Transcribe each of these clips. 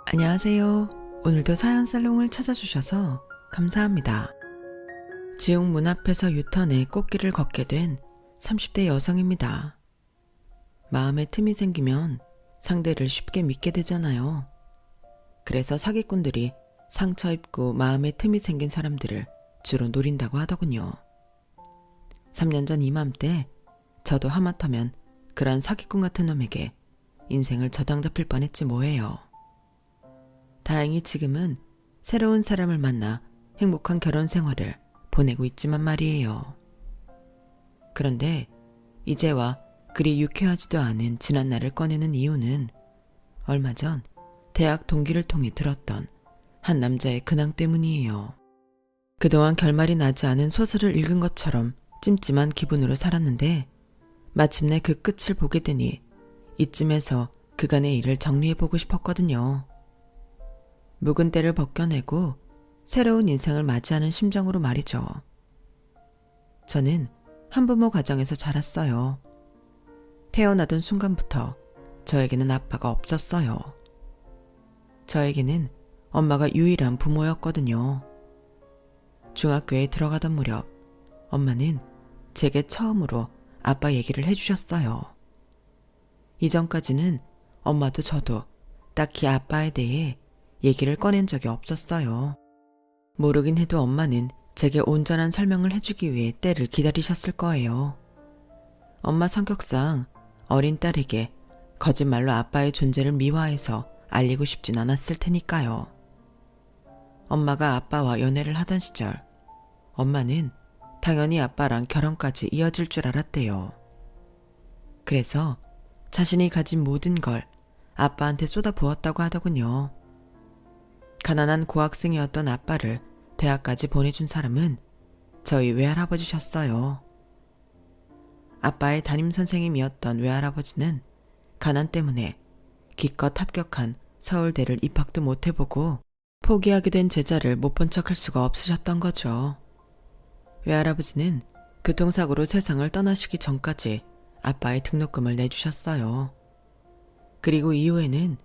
안녕하세요. 오늘도 사연살롱을 찾아주셔서 감사합니다. 지옥 문 앞에서 유턴해 꽃길을 걷게 된 30대 여성입니다. 마음에 틈이 생기면 상대를 쉽게 믿게 되잖아요. 그래서 사기꾼들이 상처 입고 마음에 틈이 생긴 사람들을 주로 노린다고 하더군요. 3년 전 이맘때 저도 하마터면 그런 사기꾼 같은 놈에게 인생을 저당 잡힐 뻔했지 뭐예요. 다행히 지금은 새로운 사람을 만나 행복한 결혼 생활을 보내고 있지만 말이에요. 그런데 이제와 그리 유쾌하지도 않은 지난날을 꺼내는 이유는 얼마 전 대학 동기를 통해 들었던 한 남자의 근황 때문이에요. 그동안 결말이 나지 않은 소설을 읽은 것처럼 찜찜한 기분으로 살았는데 마침내 그 끝을 보게 되니 이쯤에서 그간의 일을 정리해보고 싶었거든요. 묵은 때를 벗겨내고 새로운 인생을 맞이하는 심정으로 말이죠. 저는 한부모 가정에서 자랐어요. 태어나던 순간부터 저에게는 아빠가 없었어요. 저에게는 엄마가 유일한 부모였거든요. 중학교에 들어가던 무렵 엄마는 제게 처음으로 아빠 얘기를 해주셨어요. 이전까지는 엄마도 저도 딱히 아빠에 대해 얘기를 꺼낸 적이 없었어요. 모르긴 해도 엄마는 제게 온전한 설명을 해주기 위해 때를 기다리셨을 거예요. 엄마 성격상 어린 딸에게 거짓말로 아빠의 존재를 미화해서 알리고 싶진 않았을 테니까요. 엄마가 아빠와 연애를 하던 시절 엄마는 당연히 아빠랑 결혼까지 이어질 줄 알았대요. 그래서 자신이 가진 모든 걸 아빠한테 쏟아부었다고 하더군요. 가난한 고학생이었던 아빠를 대학까지 보내준 사람은 저희 외할아버지셨어요. 아빠의 담임선생님이었던 외할아버지는 가난 때문에 기껏 합격한 서울대를 입학도 못해보고 포기하게 된 제자를 못 본 척할 수가 없으셨던 거죠. 외할아버지는 교통사고로 세상을 떠나시기 전까지 아빠의 등록금을 내주셨어요. 그리고 이후에는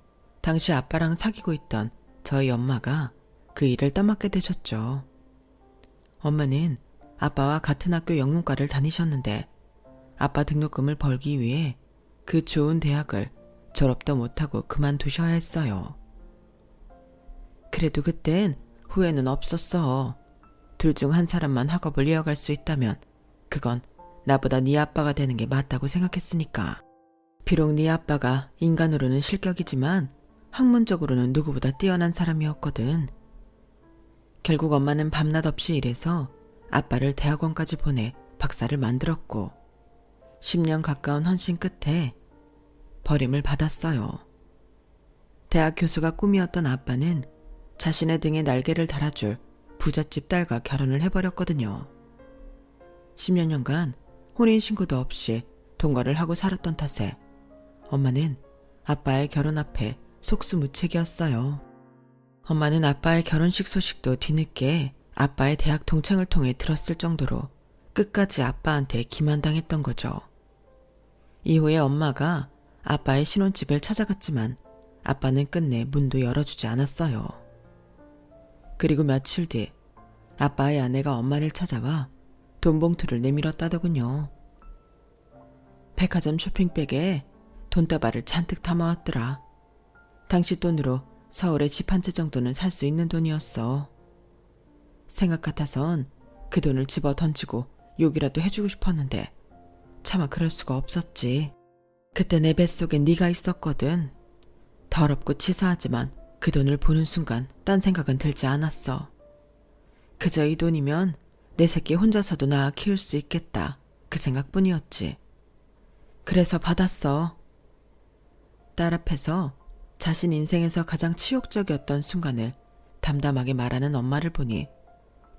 당시 아빠랑 사귀고 있던 저희 엄마가 그 일을 떠맡게 되셨죠. 엄마는 아빠와 같은 학교 영문과를 다니셨는데 아빠 등록금을 벌기 위해 그 좋은 대학을 졸업도 못하고 그만두셔야 했어요. 그래도 그땐 후회는 없었어. 둘 중 한 사람만 학업을 이어갈 수 있다면 그건 나보다 네 아빠가 되는 게 맞다고 생각했으니까. 비록 네 아빠가 인간으로는 실격이지만 학문적으로는 누구보다 뛰어난 사람이었거든. 결국 엄마는 밤낮 없이 일해서 아빠를 대학원까지 보내 박사를 만들었고 10년 가까운 헌신 끝에 버림을 받았어요. 대학 교수가 꿈이었던 아빠는 자신의 등에 날개를 달아줄 부잣집 딸과 결혼을 해버렸거든요. 10여 년간 혼인신고도 없이 동거를 하고 살았던 탓에 엄마는 아빠의 결혼 앞에 속수무책이었어요. 엄마는 아빠의 결혼식 소식도 뒤늦게 아빠의 대학 동창을 통해 들었을 정도로 끝까지 아빠한테 기만당했던 거죠. 이후에 엄마가 아빠의 신혼집을 찾아갔지만 아빠는 끝내 문도 열어주지 않았어요. 그리고 며칠 뒤 아빠의 아내가 엄마를 찾아와 돈 봉투를 내밀었다더군요. 백화점 쇼핑백에 돈다발을 잔뜩 담아왔더라. 당시 돈으로 서울에 집 한 채 정도는 살 수 있는 돈이었어. 생각 같아선 그 돈을 집어 던지고 욕이라도 해주고 싶었는데 차마 그럴 수가 없었지. 그때 내 뱃속에 네가 있었거든. 더럽고 치사하지만 그 돈을 보는 순간 딴 생각은 들지 않았어. 그저 이 돈이면 내 새끼 혼자서도 낳아 키울 수 있겠다. 그 생각뿐이었지. 그래서 받았어. 딸 앞에서 자신 인생에서 가장 치욕적이었던 순간을 담담하게 말하는 엄마를 보니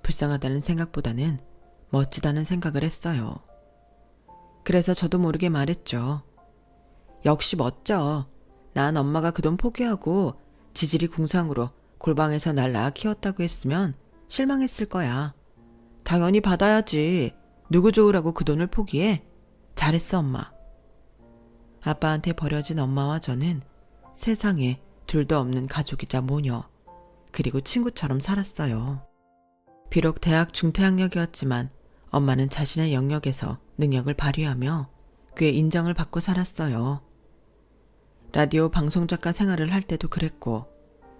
불쌍하다는 생각보다는 멋지다는 생각을 했어요. 그래서 저도 모르게 말했죠. 역시 멋져. 난 엄마가 그 돈 포기하고 지질이 궁상으로 골방에서 날 낳아 키웠다고 했으면 실망했을 거야. 당연히 받아야지. 누구 좋으라고 그 돈을 포기해? 잘했어, 엄마. 아빠한테 버려진 엄마와 저는 세상에 둘도 없는 가족이자 모녀, 그리고 친구처럼 살았어요. 비록 대학 중퇴학력이었지만 엄마는 자신의 영역에서 능력을 발휘하며 꽤 인정을 받고 살았어요. 라디오 방송작가 생활을 할 때도 그랬고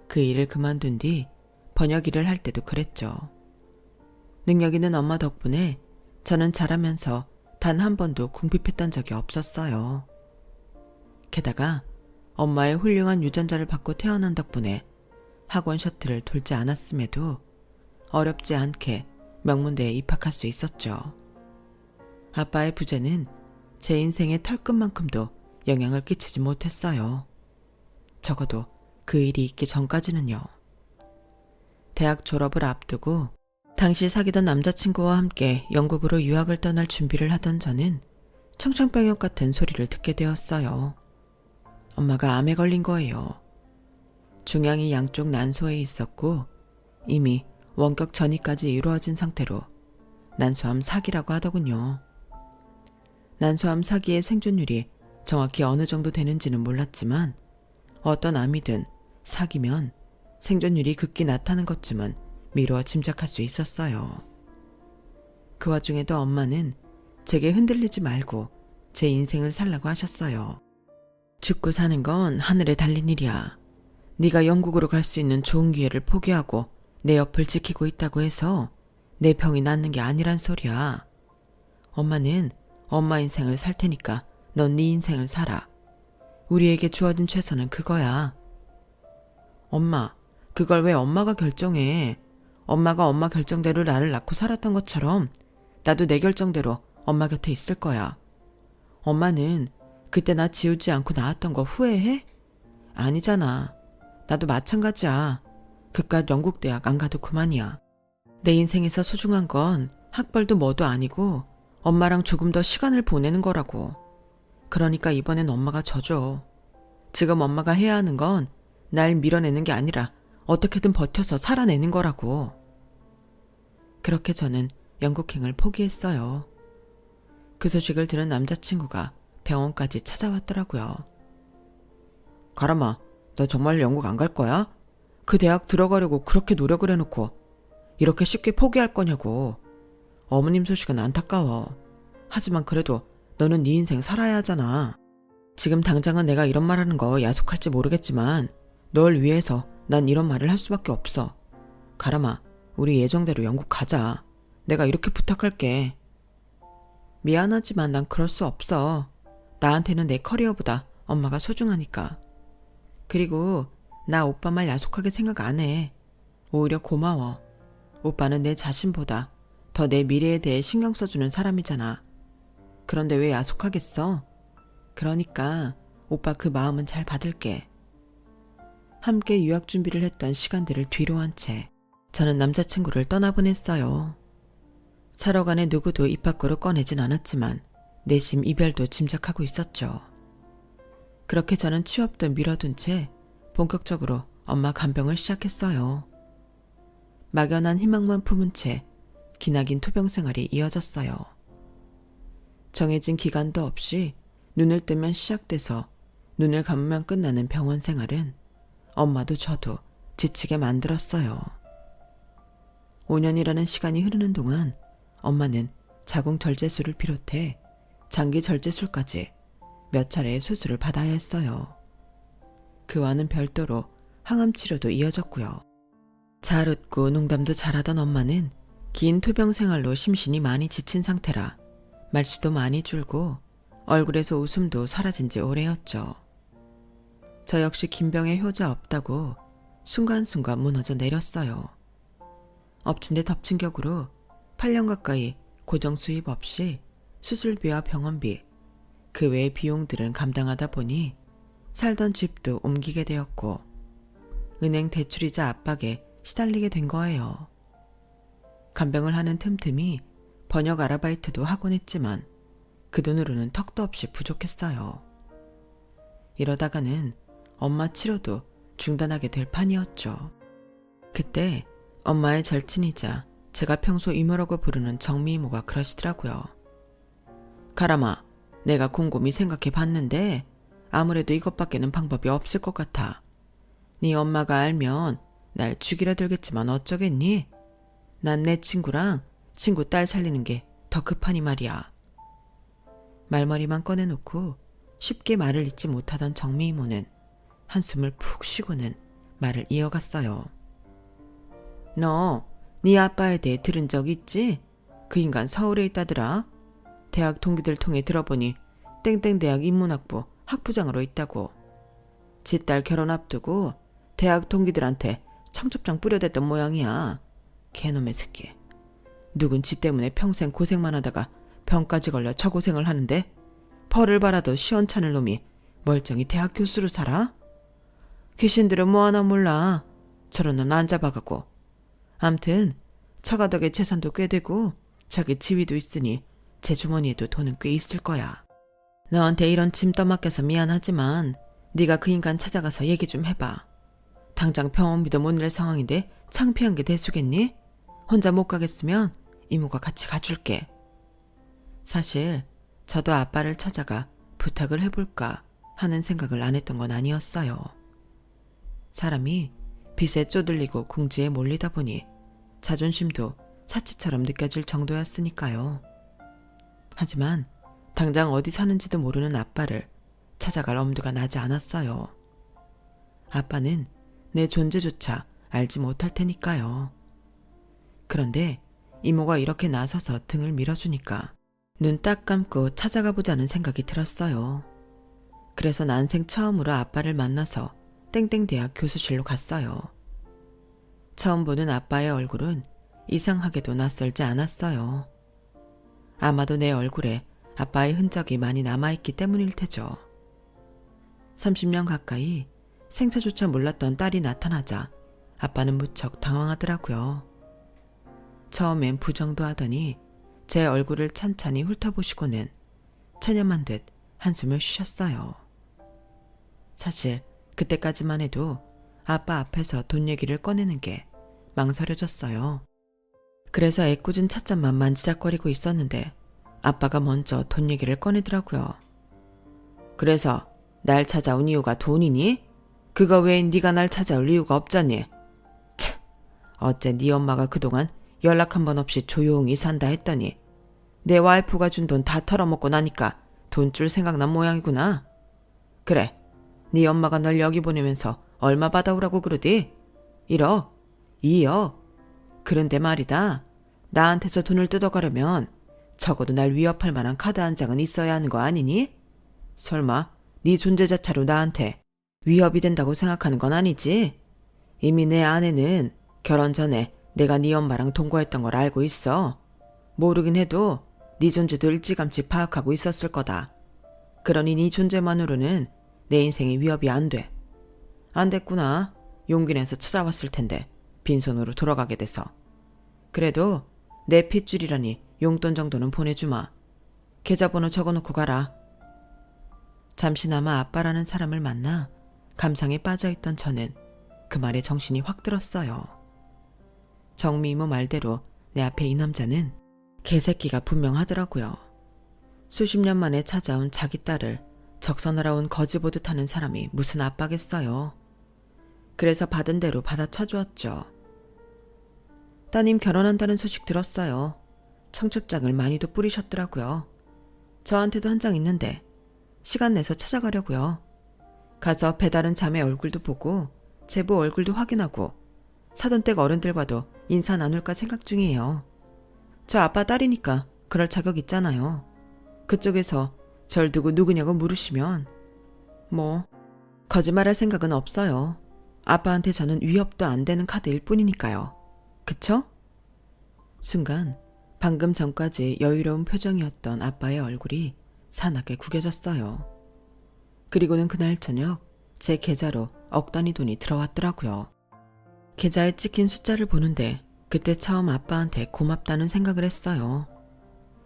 그 일을 그만둔 뒤 번역 일을 할 때도 그랬죠. 능력 있는 엄마 덕분에 저는 자라면서 단 한 번도 궁핍했던 적이 없었어요. 게다가 엄마의 훌륭한 유전자를 받고 태어난 덕분에 학원 셔틀을 돌지 않았음에도 어렵지 않게 명문대에 입학할 수 있었죠. 아빠의 부재는 제 인생의 털끝만큼도 영향을 끼치지 못했어요. 적어도 그 일이 있기 전까지는요. 대학 졸업을 앞두고 당시 사귀던 남자친구와 함께 영국으로 유학을 떠날 준비를 하던 저는 청천벽력 같은 소리를 듣게 되었어요. 엄마가 암에 걸린 거예요. 종양이 양쪽 난소에 있었고 이미 원격 전이까지 이루어진 상태로 난소암 4기라고 하더군요. 난소암 4기의 생존율이 정확히 어느 정도 되는지는 몰랐지만 어떤 암이든 4기면 생존율이 극히 낮다는 것쯤은 미루어 짐작할 수 있었어요. 그 와중에도 엄마는 제게 흔들리지 말고 제 인생을 살라고 하셨어요. 죽고 사는 건 하늘에 달린 일이야. 네가 영국으로 갈 수 있는 좋은 기회를 포기하고 내 옆을 지키고 있다고 해서 내 병이 낫는 게 아니란 소리야. 엄마는 엄마 인생을 살 테니까 넌 네 인생을 살아. 우리에게 주어진 최선은 그거야. 엄마, 그걸 왜 엄마가 결정해? 엄마가 엄마 결정대로 나를 낳고 살았던 것처럼 나도 내 결정대로 엄마 곁에 있을 거야. 엄마는 그때 나 지우지 않고 낳았던 거 후회해? 아니잖아. 나도 마찬가지야. 그깟 영국 대학 안 가도 그만이야. 내 인생에서 소중한 건 학벌도 뭐도 아니고 엄마랑 조금 더 시간을 보내는 거라고. 그러니까 이번엔 엄마가 져줘. 지금 엄마가 해야 하는 건 날 밀어내는 게 아니라 어떻게든 버텨서 살아내는 거라고. 그렇게 저는 영국행을 포기했어요. 그 소식을 들은 남자친구가 병원까지 찾아왔더라고요. 가람아, 너 정말 영국 안 갈 거야? 그 대학 들어가려고 그렇게 노력을 해놓고 이렇게 쉽게 포기할 거냐고. 어머님 소식은 안타까워. 하지만 그래도 너는 네 인생 살아야 하잖아. 지금 당장은 내가 이런 말하는 거 야속할지 모르겠지만 널 위해서 난 이런 말을 할 수밖에 없어. 가람아, 우리 예정대로 영국 가자. 내가 이렇게 부탁할게. 미안하지만 난 그럴 수 없어. 나한테는 내 커리어보다 엄마가 소중하니까. 그리고 나 오빠 말 야속하게 생각 안 해. 오히려 고마워. 오빠는 내 자신보다 더 내 미래에 대해 신경 써주는 사람이잖아. 그런데 왜 야속하겠어? 그러니까 오빠 그 마음은 잘 받을게. 함께 유학 준비를 했던 시간들을 뒤로 한 채 저는 남자친구를 떠나보냈어요. 살아간에 누구도 입 밖으로 꺼내진 않았지만 내심 이별도 짐작하고 있었죠. 그렇게 저는 취업도 미뤄둔 채 본격적으로 엄마 간병을 시작했어요. 막연한 희망만 품은 채 기나긴 투병 생활이 이어졌어요. 정해진 기간도 없이 눈을 뜨면 시작돼서 눈을 감으면 끝나는 병원 생활은 엄마도 저도 지치게 만들었어요. 5년이라는 시간이 흐르는 동안 엄마는 자궁절제술을 비롯해 장기절제술까지 몇 차례의 수술을 받아야 했어요. 그와는 별도로 항암치료도 이어졌고요. 잘 웃고 농담도 잘하던 엄마는 긴 투병 생활로 심신이 많이 지친 상태라 말수도 많이 줄고 얼굴에서 웃음도 사라진 지 오래였죠. 저 역시 김병의 효자 없다고 순간순간 무너져 내렸어요. 엎친 데 덮친 격으로 8년 가까이 고정 수입 없이 수술비와 병원비, 그 외의 비용들은 감당하다 보니 살던 집도 옮기게 되었고 은행 대출이자 압박에 시달리게 된 거예요. 간병을 하는 틈틈이 번역 아르바이트도 하곤 했지만 그 돈으로는 턱도 없이 부족했어요. 이러다가는 엄마 치료도 중단하게 될 판이었죠. 그때 엄마의 절친이자 제가 평소 이모라고 부르는 정미 이모가 그러시더라고요. 가람아, 내가 곰곰이 생각해 봤는데 아무래도 이것밖에는 방법이 없을 것 같아. 네 엄마가 알면 날 죽이려 들겠지만 어쩌겠니? 난 내 친구랑 친구 딸 살리는 게 더 급하니 말이야. 말머리만 꺼내놓고 쉽게 말을 잇지 못하던 정미 이모는 한숨을 푹 쉬고는 말을 이어갔어요. 너 네 아빠에 대해 들은 적 있지? 그 인간 서울에 있다더라. 대학 동기들 통해 들어보니 땡땡 대학 인문학부 학부장으로 있다고. 지 딸 결혼 앞두고 대학 동기들한테 청첩장 뿌려댔던 모양이야. 개놈의 새끼. 누군 지 때문에 평생 고생만 하다가 병까지 걸려 저고생을 하는데 벌을 받아도 시원찮을 놈이 멀쩡히 대학 교수로 살아? 귀신들은 뭐 하나 몰라. 저런 놈 안 잡아가고. 암튼 처가덕에 재산도 꽤 되고 자기 지위도 있으니 제 주머니에도 돈은 꽤 있을 거야. 너한테 이런 짐 떠맡겨서 미안하지만 네가 그 인간 찾아가서 얘기 좀 해봐. 당장 병원비도 못 낼 상황인데 창피한 게 대수겠니? 혼자 못 가겠으면 이모가 같이 가줄게. 사실 저도 아빠를 찾아가 부탁을 해볼까 하는 생각을 안 했던 건 아니었어요. 사람이 빚에 쪼들리고 궁지에 몰리다 보니 자존심도 사치처럼 느껴질 정도였으니까요. 하지만 당장 어디 사는지도 모르는 아빠를 찾아갈 엄두가 나지 않았어요. 아빠는 내 존재조차 알지 못할 테니까요. 그런데 이모가 이렇게 나서서 등을 밀어주니까 눈 딱 감고 찾아가 보자는 생각이 들었어요. 그래서 난생 처음으로 아빠를 만나서 땡땡대학 교수실로 갔어요. 처음 보는 아빠의 얼굴은 이상하게도 낯설지 않았어요. 아마도 내 얼굴에 아빠의 흔적이 많이 남아있기 때문일 테죠. 30년 가까이 생사조차 몰랐던 딸이 나타나자 아빠는 무척 당황하더라고요. 처음엔 부정도 하더니 제 얼굴을 찬찬히 훑어보시고는 체념한 듯 한숨을 쉬셨어요. 사실 그때까지만 해도 아빠 앞에서 돈 얘기를 꺼내는 게 망설여졌어요. 그래서 애꿎은 찻잔만 만지작거리고 있었는데 아빠가 먼저 돈 얘기를 꺼내더라고요. 그래서 날 찾아온 이유가 돈이니? 그거 외엔 네가 날 찾아올 이유가 없잖니. 참, 어째 네 엄마가 그동안 연락 한 번 없이 조용히 산다 했더니 내 와이프가 준 돈 다 털어먹고 나니까 돈줄 생각난 모양이구나. 그래, 네 엄마가 널 여기 보내면서 얼마 받아오라고 그러디? 1억? 2억? 그런데 말이다. 나한테서 돈을 뜯어가려면 적어도 날 위협할 만한 카드 한 장은 있어야 하는 거 아니니? 설마 네 존재 자체로 나한테 위협이 된다고 생각하는 건 아니지? 이미 내 아내는 결혼 전에 내가 네 엄마랑 동거했던 걸 알고 있어. 모르긴 해도 네 존재도 일찌감치 파악하고 있었을 거다. 그러니 네 존재만으로는 내 인생에 위협이 안 돼. 안 됐구나. 용기 내서 찾아왔을 텐데 빈손으로 돌아가게 돼서. 그래도 내 핏줄이라니 용돈 정도는 보내주마. 계좌번호 적어놓고 가라. 잠시나마 아빠라는 사람을 만나 감상에 빠져있던 저는 그 말에 정신이 확 들었어요. 정미 이모 말대로 내 앞에 이 남자는 개새끼가 분명하더라고요. 수십 년 만에 찾아온 자기 딸을 적선하러 온 거지 보듯 하는 사람이 무슨 아빠겠어요. 그래서 받은 대로 받아쳐 주었죠. 따님 결혼한다는 소식 들었어요. 청첩장을 많이도 뿌리셨더라고요. 저한테도 한 장 있는데 시간 내서 찾아가려고요. 가서 배다른 자매 얼굴도 보고 제부 얼굴도 확인하고 사돈댁 어른들과도 인사 나눌까 생각 중이에요. 저 아빠 딸이니까 그럴 자격 있잖아요. 그쪽에서 절 두고 누구냐고 물으시면 뭐 거짓말할 생각은 없어요. 아빠한테 저는 위협도 안 되는 카드일 뿐이니까요. 그쵸? 순간 방금 전까지 여유로운 표정이었던 아빠의 얼굴이 사납게 구겨졌어요. 그리고는 그날 저녁 제 계좌로 억 단위 돈이 들어왔더라고요. 계좌에 찍힌 숫자를 보는데 그때 처음 아빠한테 고맙다는 생각을 했어요.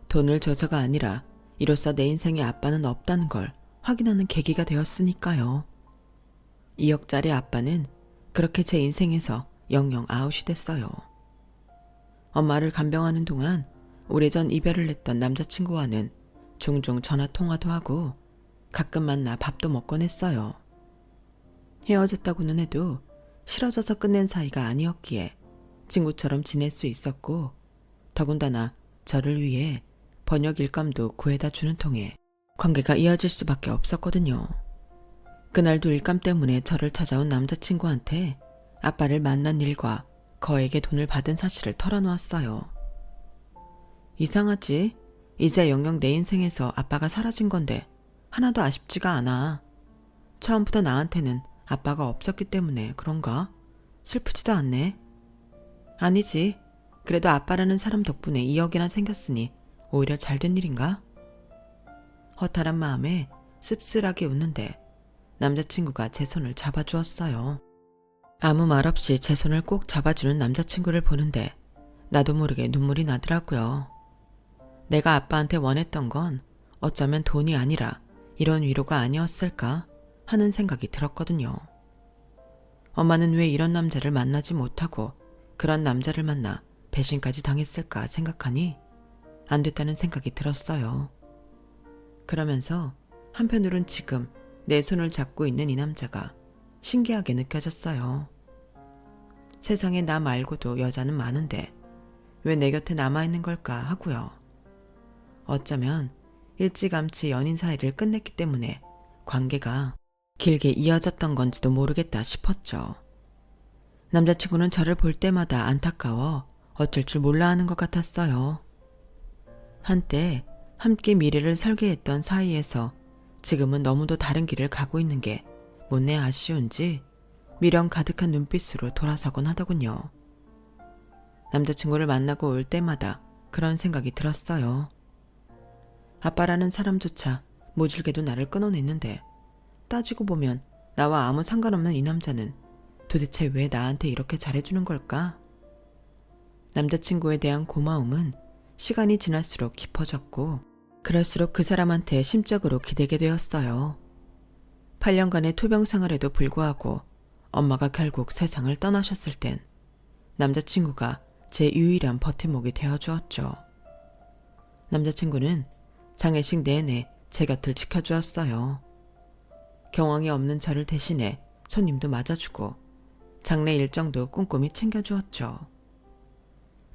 돈을 줘서가 아니라 이로써 내 인생에 아빠는 없다는 걸 확인하는 계기가 되었으니까요. 2억짜리 아빠는 그렇게 제 인생에서 영영 아웃이 됐어요. 엄마를 간병하는 동안 오래전 이별을 했던 남자친구와는 종종 전화 통화도 하고 가끔 만나 밥도 먹곤 했어요. 헤어졌다고는 해도 싫어져서 끝낸 사이가 아니었기에 친구처럼 지낼 수 있었고, 더군다나 저를 위해 번역 일감도 구해다 주는 통에 관계가 이어질 수밖에 없었거든요. 그날도 일감 때문에 저를 찾아온 남자친구한테 아빠를 만난 일과 거액의 돈을 받은 사실을 털어놓았어요. 이상하지? 이제 영영 내 인생에서 아빠가 사라진 건데 하나도 아쉽지가 않아. 처음부터 나한테는 아빠가 없었기 때문에 그런가? 슬프지도 않네. 아니지. 그래도 아빠라는 사람 덕분에 2억이나 생겼으니 오히려 잘된 일인가? 허탈한 마음에 씁쓸하게 웃는데 남자친구가 제 손을 잡아주었어요. 아무 말 없이 제 손을 꼭 잡아주는 남자친구를 보는데 나도 모르게 눈물이 나더라고요. 내가 아빠한테 원했던 건 어쩌면 돈이 아니라 이런 위로가 아니었을까 하는 생각이 들었거든요. 엄마는 왜 이런 남자를 만나지 못하고 그런 남자를 만나 배신까지 당했을까 생각하니 안 됐다는 생각이 들었어요. 그러면서 한편으론 지금 내 손을 잡고 있는 이 남자가 신기하게 느껴졌어요. 세상에 나 말고도 여자는 많은데 왜 내 곁에 남아있는 걸까 하고요. 어쩌면 일찌감치 연인 사이를 끝냈기 때문에 관계가 길게 이어졌던 건지도 모르겠다 싶었죠. 남자친구는 저를 볼 때마다 안타까워 어쩔 줄 몰라 하는 것 같았어요. 한때 함께 미래를 설계했던 사이에서 지금은 너무도 다른 길을 가고 있는 게 못내 아쉬운지 미련 가득한 눈빛으로 돌아서곤 하더군요. 남자친구를 만나고 올 때마다 그런 생각이 들었어요. 아빠라는 사람조차 모질게도 나를 끊어냈는데 따지고 보면 나와 아무 상관없는 이 남자는 도대체 왜 나한테 이렇게 잘해주는 걸까? 남자친구에 대한 고마움은 시간이 지날수록 깊어졌고 그럴수록 그 사람한테 심적으로 기대게 되었어요. 8년간의 투병 생활에도 불구하고 엄마가 결국 세상을 떠나셨을 땐 남자친구가 제 유일한 버팀목이 되어주었죠. 남자친구는 장례식 내내 제 곁을 지켜주었어요. 경황이 없는 저를 대신해 손님도 맞아주고 장례 일정도 꼼꼼히 챙겨주었죠.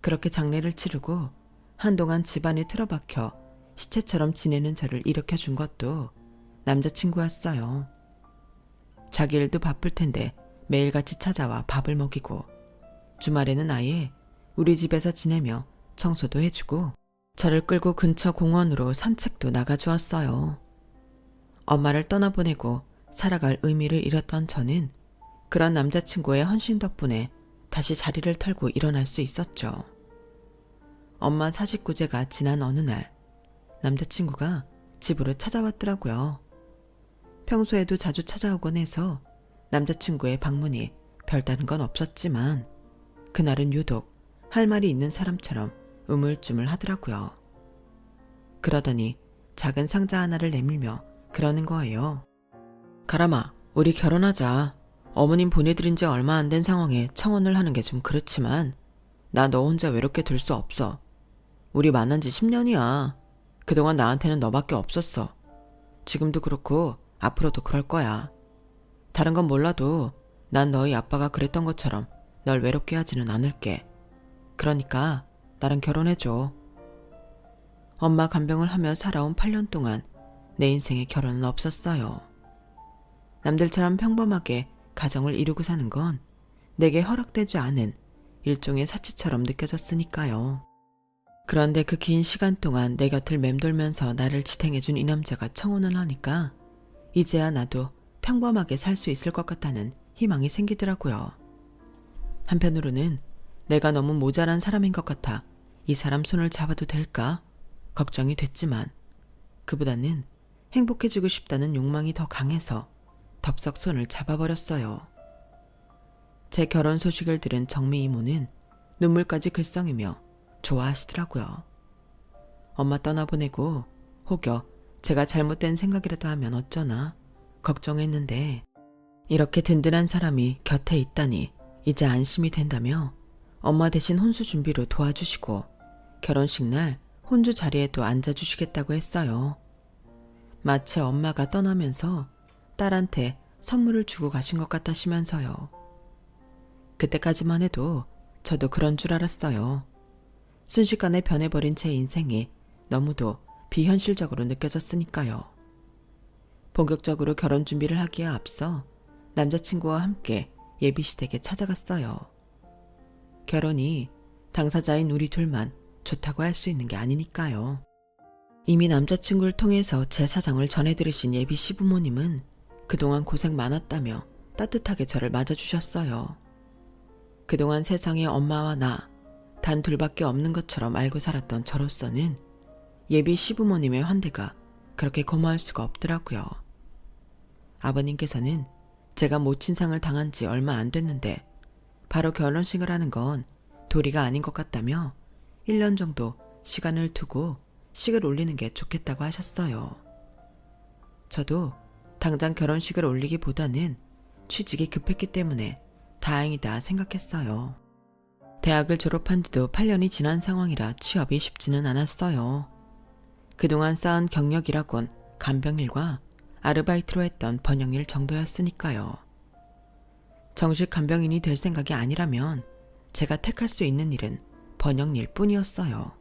그렇게 장례를 치르고 한동안 집안에 틀어박혀 시체처럼 지내는 저를 일으켜준 것도 남자친구였어요. 자기 일도 바쁠 텐데 매일같이 찾아와 밥을 먹이고 주말에는 아예 우리 집에서 지내며 청소도 해주고 저를 끌고 근처 공원으로 산책도 나가주었어요. 엄마를 떠나보내고 살아갈 의미를 잃었던 저는 그런 남자친구의 헌신 덕분에 다시 자리를 털고 일어날 수 있었죠. 엄마 49제가 지난 어느 날 남자친구가 집으로 찾아왔더라고요. 평소에도 자주 찾아오곤 해서 남자친구의 방문이 별다른 건 없었지만 그날은 유독 할 말이 있는 사람처럼 우물쭈물 하더라고요. 그러더니 작은 상자 하나를 내밀며 그러는 거예요. 가람아, 우리 결혼하자. 어머님 보내드린 지 얼마 안 된 상황에 청혼을 하는 게 좀 그렇지만 나 너 혼자 외롭게 둘 수 없어. 우리 만난 지 10년이야. 그동안 나한테는 너밖에 없었어. 지금도 그렇고 앞으로도 그럴 거야. 다른 건 몰라도 난 너희 아빠가 그랬던 것처럼 널 외롭게 하지는 않을게. 그러니까 나랑 결혼해줘. 엄마 간병을 하며 살아온 8년 동안 내 인생에 결혼은 없었어요. 남들처럼 평범하게 가정을 이루고 사는 건 내게 허락되지 않은 일종의 사치처럼 느껴졌으니까요. 그런데 그 긴 시간 동안 내 곁을 맴돌면서 나를 지탱해준 이 남자가 청혼을 하니까 이제야 나도 평범하게 살 수 있을 것 같다는 희망이 생기더라고요. 한편으로는 내가 너무 모자란 사람인 것 같아 이 사람 손을 잡아도 될까 걱정이 됐지만 그보다는 행복해지고 싶다는 욕망이 더 강해서 덥석 손을 잡아버렸어요. 제 결혼 소식을 들은 정미 이모는 눈물까지 글썽이며 좋아하시더라고요. 엄마 떠나보내고 혹여 제가 잘못된 생각이라도 하면 어쩌나 걱정했는데 이렇게 든든한 사람이 곁에 있다니 이제 안심이 된다며 엄마 대신 혼수 준비로 도와주시고 결혼식 날 혼주 자리에도 앉아주시겠다고 했어요. 마치 엄마가 떠나면서 딸한테 선물을 주고 가신 것 같다시면서요. 그때까지만 해도 저도 그런 줄 알았어요. 순식간에 변해버린 제 인생이 너무도 비현실적으로 느껴졌으니까요. 본격적으로 결혼 준비를 하기에 앞서 남자친구와 함께 예비시댁에 찾아갔어요. 결혼이 당사자인 우리 둘만 좋다고 할 수 있는 게 아니니까요. 이미 남자친구를 통해서 제 사정을 전해들으신 예비 시부모님은 그동안 고생 많았다며 따뜻하게 저를 맞아주셨어요. 그동안 세상에 엄마와 나 단 둘밖에 없는 것처럼 알고 살았던 저로서는 예비 시부모님의 환대가 그렇게 고마울 수가 없더라고요. 아버님께서는 제가 모친상을 당한 지 얼마 안 됐는데 바로 결혼식을 하는 건 도리가 아닌 것 같다며 1년 정도 시간을 두고 식을 올리는 게 좋겠다고 하셨어요. 저도 당장 결혼식을 올리기보다는 취직이 급했기 때문에 다행이다 생각했어요. 대학을 졸업한 지도 8년이 지난 상황이라 취업이 쉽지는 않았어요. 그동안 쌓은 경력이라곤 간병일과 아르바이트로 했던 번역일 정도였으니까요. 정식 간병인이 될 생각이 아니라면 제가 택할 수 있는 일은 번역일 뿐이었어요.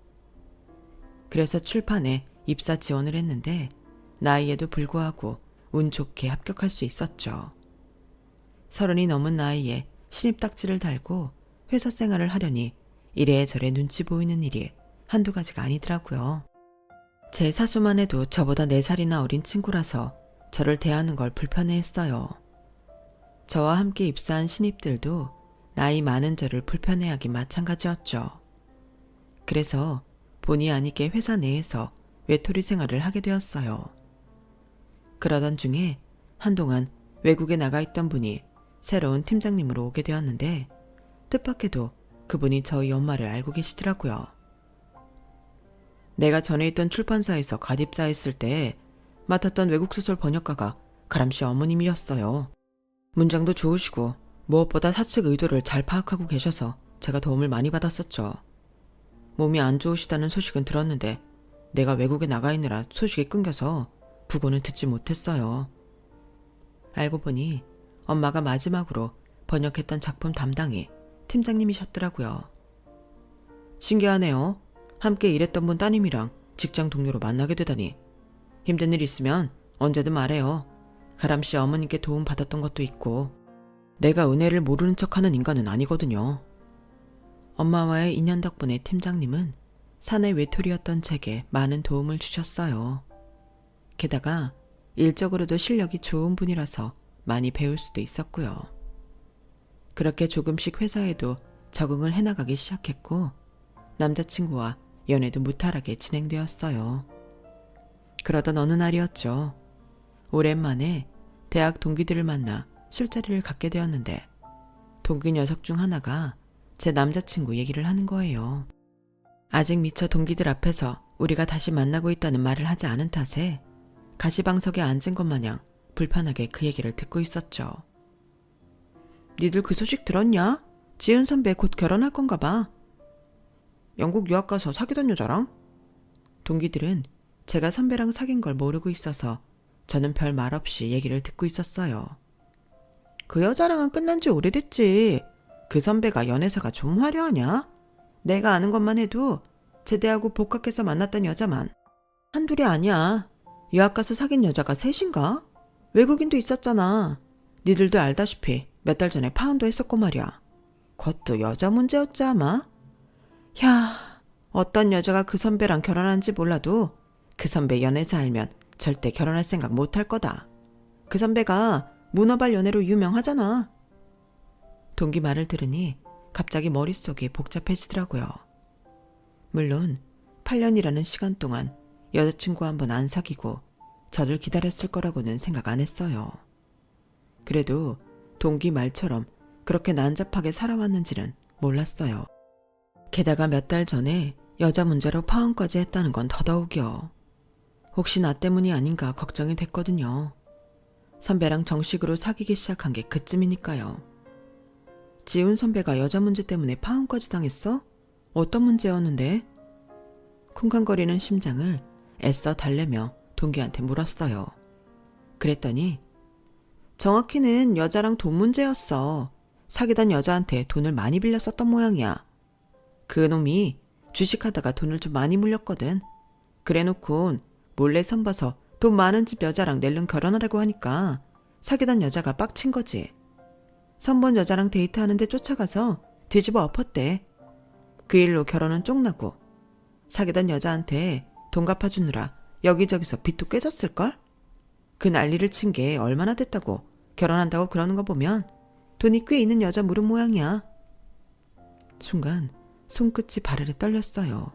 그래서 출판에 입사 지원을 했는데 나이에도 불구하고 운 좋게 합격할 수 있었죠. 30이 넘은 나이에 신입딱지를 달고 회사 생활을 하려니 이래저래 눈치 보이는 일이 한두 가지가 아니더라고요. 제 사수만 해도 저보다 4살이나 어린 친구라서 저를 대하는 걸 불편해했어요. 저와 함께 입사한 신입들도 나이 많은 저를 불편해하기 마찬가지였죠. 그래서 본의 아니게 회사 내에서 외톨이 생활을 하게 되었어요. 그러던 중에 한동안 외국에 나가 있던 분이 새로운 팀장님으로 오게 되었는데 뜻밖에도 그분이 저희 엄마를 알고 계시더라고요. 내가 전에 있던 출판사에서 갓입사했을 때 맡았던 외국소설 번역가가 가람씨 어머님이었어요. 문장도 좋으시고 무엇보다 사측 의도를 잘 파악하고 계셔서 제가 도움을 많이 받았었죠. 몸이 안 좋으시다는 소식은 들었는데 내가 외국에 나가 있느라 소식이 끊겨서 부고는 듣지 못했어요. 알고 보니 엄마가 마지막으로 번역했던 작품 담당이 팀장님이셨더라고요. 신기하네요. 함께 일했던 분 따님이랑 직장 동료로 만나게 되다니. 힘든 일 있으면 언제든 말해요. 가람씨 어머님께 도움 받았던 것도 있고 내가 은혜를 모르는 척하는 인간은 아니거든요. 엄마와의 인연 덕분에 팀장님은 사내 외톨이였던 제게 많은 도움을 주셨어요. 게다가 일적으로도 실력이 좋은 분이라서 많이 배울 수도 있었고요. 그렇게 조금씩 회사에도 적응을 해나가기 시작했고 남자친구와 연애도 무탈하게 진행되었어요. 그러던 어느 날이었죠. 오랜만에 대학 동기들을 만나 술자리를 갖게 되었는데 동기 녀석 중 하나가 제 남자친구 얘기를 하는 거예요. 아직 미처 동기들 앞에서 우리가 다시 만나고 있다는 말을 하지 않은 탓에 가시방석에 앉은 것 마냥 불편하게 그 얘기를 듣고 있었죠. 니들 그 소식 들었냐? 지은 선배 곧 결혼할 건가 봐. 영국 유학 가서 사귀던 여자랑? 동기들은 제가 선배랑 사귄 걸 모르고 있어서 저는 별 말 없이 얘기를 듣고 있었어요. 그 여자랑은 끝난 지 오래됐지. 그 선배가 연애사가 좀 화려하냐? 내가 아는 것만 해도 제대하고 복학해서 만났던 여자만 한둘이 아니야. 유학 가서 사귄 여자가 셋인가? 외국인도 있었잖아. 니들도 알다시피 몇 달 전에 파혼도 했었고 말이야. 그것도 여자 문제였지 아마? 야, 어떤 여자가 그 선배랑 결혼한지 몰라도 그 선배 연애사 알면 절대 결혼할 생각 못할 거다. 그 선배가 문어발 연애로 유명하잖아. 동기 말을 들으니 갑자기 머릿속이 복잡해지더라고요. 물론 8년이라는 시간 동안 여자친구 한 번 안 사귀고 저를 기다렸을 거라고는 생각 안 했어요. 그래도 동기 말처럼 그렇게 난잡하게 살아왔는지는 몰랐어요. 게다가 몇 달 전에 여자 문제로 파혼까지 했다는 건 더더욱이요. 혹시 나 때문이 아닌가 걱정이 됐거든요. 선배랑 정식으로 사귀기 시작한 게 그쯤이니까요. 지훈 선배가 여자 문제 때문에 파혼까지 당했어? 어떤 문제였는데? 쿵쾅거리는 심장을 애써 달래며 동기한테 물었어요. 그랬더니 정확히는 여자랑 돈 문제였어. 사귀던 여자한테 돈을 많이 빌렸었던 모양이야. 그 놈이 주식하다가 돈을 좀 많이 물렸거든. 그래놓곤 몰래 선봐서 돈 많은 집 여자랑 낼름 결혼하려고 하니까 사귀던 여자가 빡친 거지. 선본 여자랑 데이트하는데 쫓아가서 뒤집어 엎었대. 그 일로 결혼은 쪽나고 사귀던 여자한테 돈 갚아주느라 여기저기서 빚도 깨졌을걸? 그 난리를 친 게 얼마나 됐다고 결혼한다고 그러는 거 보면 돈이 꽤 있는 여자 물은 모양이야. 순간 손끝이 바르르 떨렸어요.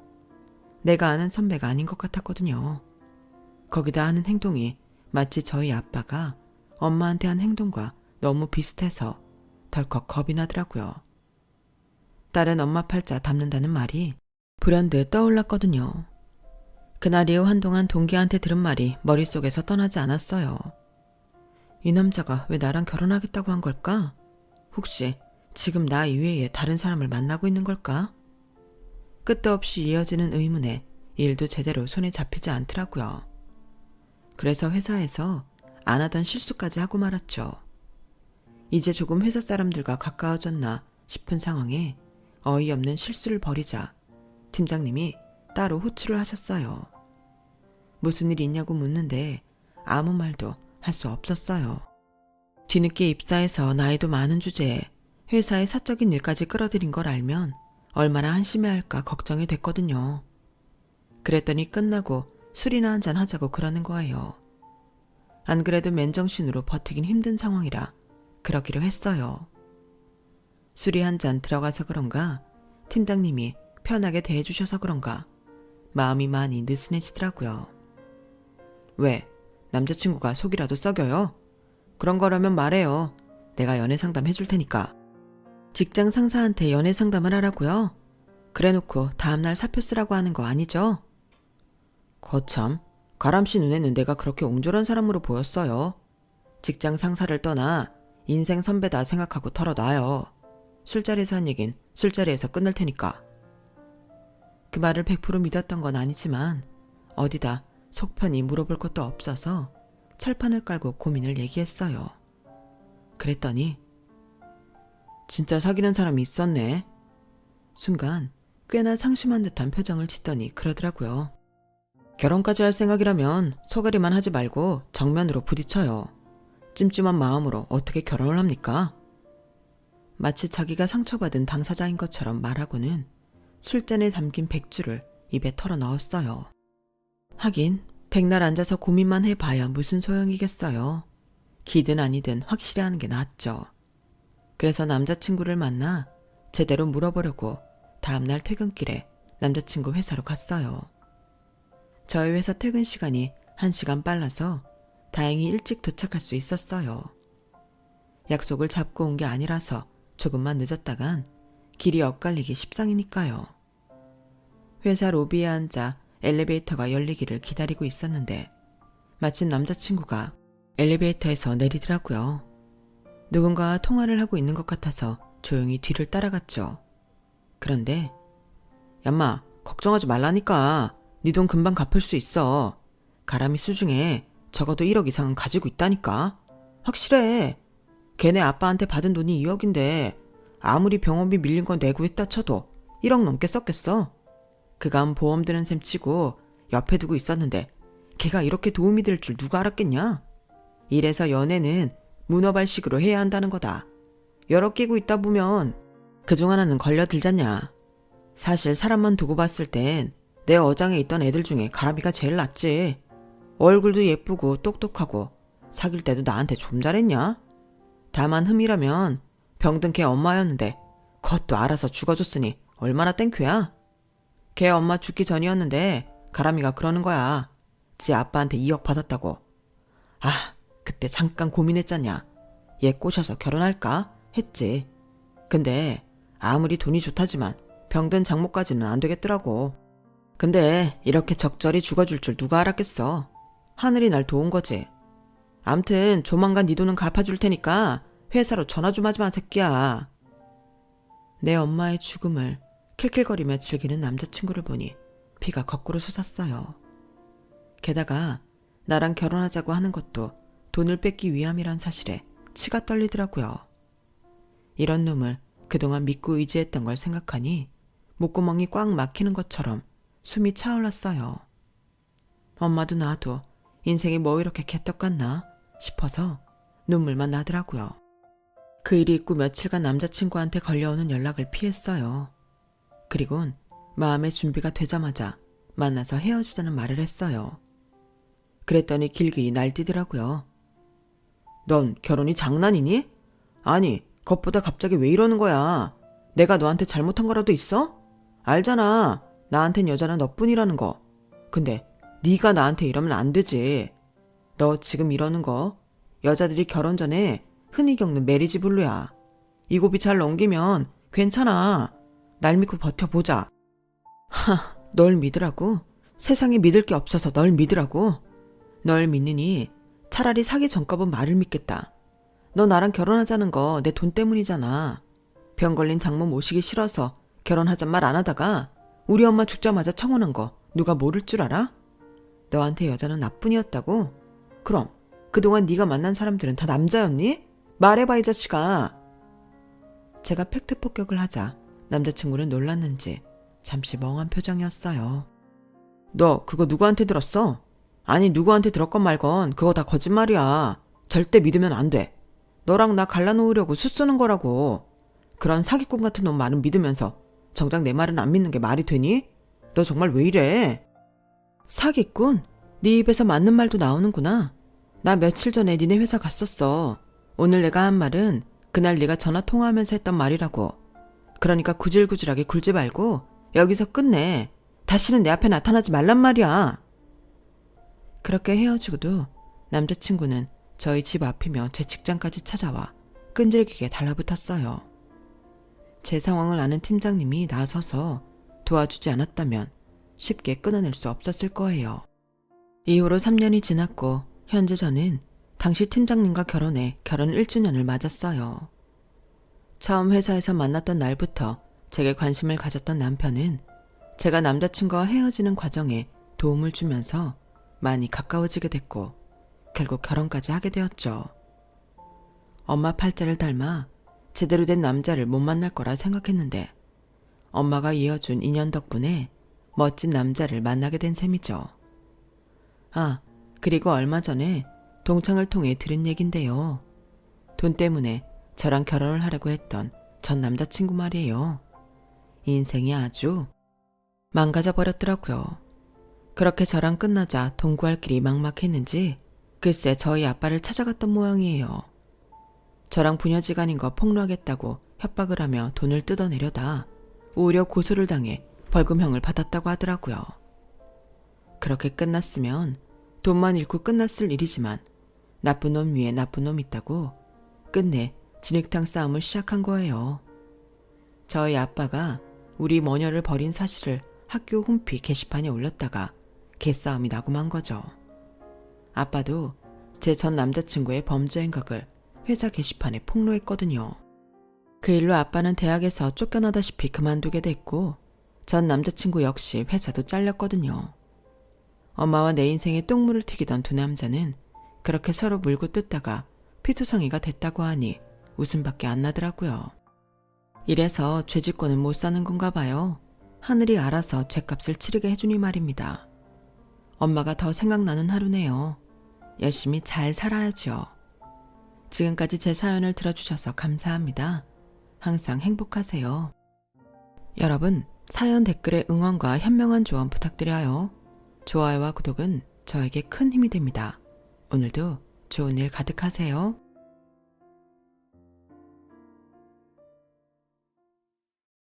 내가 아는 선배가 아닌 것 같았거든요. 거기다 하는 행동이 마치 저희 아빠가 엄마한테 한 행동과 너무 비슷해서 덜컥 겁이 나더라고요. 딸은 엄마 팔자 담는다는 말이 불현듯 떠올랐거든요. 그날 이후 한동안 동기한테 들은 말이 머릿속에서 떠나지 않았어요. 이 남자가 왜 나랑 결혼하겠다고 한 걸까? 혹시 지금 나 이외에 다른 사람을 만나고 있는 걸까? 끝도 없이 이어지는 의문에 일도 제대로 손에 잡히지 않더라고요. 그래서 회사에서 안 하던 실수까지 하고 말았죠. 이제 조금 회사 사람들과 가까워졌나 싶은 상황에 어이없는 실수를 벌이자 팀장님이 따로 호출을 하셨어요. 무슨 일 있냐고 묻는데 아무 말도 할 수 없었어요. 뒤늦게 입사해서 나이도 많은 주제에 회사의 사적인 일까지 끌어들인 걸 알면 얼마나 한심해할까 걱정이 됐거든요. 그랬더니 끝나고 술이나 한잔 하자고 그러는 거예요. 안 그래도 맨정신으로 버티긴 힘든 상황이라 그러기로 했어요. 술이 한 잔 들어가서 그런가 팀장님이 편하게 대해주셔서 그런가 마음이 많이 느슨해지더라고요. 왜? 남자친구가 속이라도 썩여요? 그런 거라면 말해요. 내가 연애 상담 해줄 테니까. 직장 상사한테 연애 상담을 하라고요? 그래놓고 다음날 사표 쓰라고 하는 거 아니죠? 거참, 가람씨 눈에는 내가 그렇게 옹졸한 사람으로 보였어요. 직장 상사를 떠나 인생 선배다 생각하고 털어놔요. 술자리에서 한 얘긴 술자리에서 끝낼 테니까. 그 말을 100% 믿었던 건 아니지만 어디다 속편히 물어볼 것도 없어서 철판을 깔고 고민을 얘기했어요. 그랬더니 진짜 사귀는 사람이 있었네. 순간 꽤나 상심한 듯한 표정을 짓더니 그러더라고요. 결혼까지 할 생각이라면 소가리만 하지 말고 정면으로 부딪혀요. 찜찜한 마음으로 어떻게 결혼을 합니까? 마치 자기가 상처받은 당사자인 것처럼 말하고는 술잔에 담긴 백주를 입에 털어 넣었어요. 하긴 백날 앉아서 고민만 해봐야 무슨 소용이겠어요. 기든 아니든 확실히 하는 게 낫죠. 그래서 남자친구를 만나 제대로 물어보려고 다음날 퇴근길에 남자친구 회사로 갔어요. 저희 회사 퇴근 시간이 1시간 빨라서 다행히 일찍 도착할 수 있었어요. 약속을 잡고 온 게 아니라서 조금만 늦었다간 길이 엇갈리기 십상이니까요. 회사 로비에 앉아 엘리베이터가 열리기를 기다리고 있었는데 마침 남자친구가 엘리베이터에서 내리더라고요. 누군가와 통화를 하고 있는 것 같아서 조용히 뒤를 따라갔죠. 그런데 얌마 걱정하지 말라니까. 네 돈 금방 갚을 수 있어. 가람이 수중에 적어도 1억 이상은 가지고 있다니까. 확실해. 걔네 아빠한테 받은 돈이 2억인데 아무리 병원비 밀린 건 내고 했다 쳐도 1억 넘게 썼겠어. 그간 보험 드는 셈 치고 옆에 두고 있었는데 걔가 이렇게 도움이 될 줄 누가 알았겠냐. 이래서 연애는 문어발식으로 해야 한다는 거다. 여러 끼고 있다 보면 그중 하나는 걸려들잖냐. 사실 사람만 두고 봤을 땐 내 어장에 있던 애들 중에 가람이가 제일 낫지. 얼굴도 예쁘고 똑똑하고 사귈 때도 나한테 좀 잘했냐. 다만 흠이라면 병든 걔 엄마였는데 그것도 알아서 죽어줬으니 얼마나 땡큐야. 걔 엄마 죽기 전이었는데 가람이가 그러는 거야. 지 아빠한테 2억 받았다고. 아, 그때 잠깐 고민했잖냐. 얘 꼬셔서 결혼할까 했지. 근데 아무리 돈이 좋다지만 병든 장모까지는 안 되겠더라고. 근데 이렇게 적절히 죽어줄 줄 누가 알았겠어. 하늘이 날 도운 거지. 암튼 조만간 네 돈은 갚아줄 테니까 회사로 전화 좀 하지 마 새끼야. 내 엄마의 죽음을 킬킬거리며 즐기는 남자친구를 보니 피가 거꾸로 솟았어요. 게다가 나랑 결혼하자고 하는 것도 돈을 뺏기 위함이란 사실에 치가 떨리더라고요. 이런 놈을 그동안 믿고 의지했던 걸 생각하니 목구멍이 꽉 막히는 것처럼 숨이 차올랐어요. 엄마도 나도 인생이 뭐 이렇게 개떡 같나 싶어서 눈물만 나더라고요. 그 일이 있고 며칠간 남자친구한테 걸려오는 연락을 피했어요. 그리곤 마음의 준비가 되자마자 만나서 헤어지자는 말을 했어요. 그랬더니 길길이 날뛰더라고요. 넌 결혼이 장난이니? 아니, 겉보다 갑자기 왜 이러는 거야? 내가 너한테 잘못한 거라도 있어? 알잖아. 나한텐 여자는 너뿐이라는 거. 근데 네가 나한테 이러면 안 되지. 너 지금 이러는 거 여자들이 결혼 전에 흔히 겪는 메리지 블루야. 이 고비 잘 넘기면 괜찮아. 날 믿고 버텨보자. 널 믿으라고? 세상에 믿을 게 없어서 널 믿으라고? 널 믿느니 차라리 사기 전값은 말을 믿겠다. 너 나랑 결혼하자는 거 내 돈 때문이잖아. 병 걸린 장모 모시기 싫어서 결혼하잔 말 안 하다가 우리 엄마 죽자마자 청혼한 거 누가 모를 줄 알아? 너한테 여자는 나뿐이었다고? 그럼 그동안 네가 만난 사람들은 다 남자였니? 말해봐 이 자식아. 제가 팩트 폭격을 하자 남자친구는 놀랐는지 잠시 멍한 표정이었어요. 너 그거 누구한테 들었어? 아니 누구한테 들었건 말건 그거 다 거짓말이야. 절대 믿으면 안 돼. 너랑 나 갈라놓으려고 수쓰는 거라고. 그런 사기꾼 같은 놈 말은 믿으면서 정작 내 말은 안 믿는 게 말이 되니? 너 정말 왜 이래? 사기꾼? 네 입에서 맞는 말도 나오는구나. 나 며칠 전에 니네 회사 갔었어. 오늘 내가 한 말은 그날 네가 전화 통화하면서 했던 말이라고. 그러니까 구질구질하게 굴지 말고 여기서 끝내. 다시는 내 앞에 나타나지 말란 말이야. 그렇게 헤어지고도 남자친구는 저희 집 앞이며 제 직장까지 찾아와 끈질기게 달라붙었어요. 제 상황을 아는 팀장님이 나서서 도와주지 않았다면 쉽게 끊어낼 수 없었을 거예요. 이후로 3년이 지났고 현재 저는 당시 팀장님과 결혼해 결혼 1주년을 맞았어요. 처음 회사에서 만났던 날부터 제게 관심을 가졌던 남편은 제가 남자친구와 헤어지는 과정에 도움을 주면서 많이 가까워지게 됐고 결국 결혼까지 하게 되었죠. 엄마 팔자를 닮아 제대로 된 남자를 못 만날 거라 생각했는데 엄마가 이어준 인연 덕분에 멋진 남자를 만나게 된 셈이죠. 아, 그리고 얼마 전에 동창을 통해 들은 얘긴데요. 돈 때문에 저랑 결혼을 하려고 했던 전 남자친구 말이에요. 인생이 아주 망가져 버렸더라고요. 그렇게 저랑 끝나자 동거할 길이 막막했는지 글쎄 저희 아빠를 찾아갔던 모양이에요. 저랑 부녀지간인 거 폭로하겠다고 협박을 하며 돈을 뜯어내려다 오히려 고소를 당해 벌금형을 받았다고 하더라고요. 그렇게 끝났으면 돈만 잃고 끝났을 일이지만 나쁜 놈 위에 나쁜 놈 있다고 끝내 진흙탕 싸움을 시작한 거예요. 저희 아빠가 우리 모녀를 버린 사실을 학교 홈피 게시판에 올렸다가 개싸움이 나고 만 거죠. 아빠도 제 전 남자친구의 범죄 행각을 회사 게시판에 폭로했거든요. 그 일로 아빠는 대학에서 쫓겨나다시피 그만두게 됐고 전 남자친구 역시 회사도 잘렸거든요. 엄마와 내 인생에 똥물을 튀기던 두 남자는 그렇게 서로 물고 뜯다가 피투성이가 됐다고 하니 웃음밖에 안 나더라고요. 이래서 죄짓고는 못 사는 건가 봐요. 하늘이 알아서 죄값을 치르게 해주니 말입니다. 엄마가 더 생각나는 하루네요. 열심히 잘 살아야죠. 지금까지 제 사연을 들어주셔서 감사합니다. 항상 행복하세요. 여러분, 사연 댓글에 응원과 현명한 조언 부탁드려요. 좋아요와 구독은 저에게 큰 힘이 됩니다. 오늘도 좋은 일 가득하세요.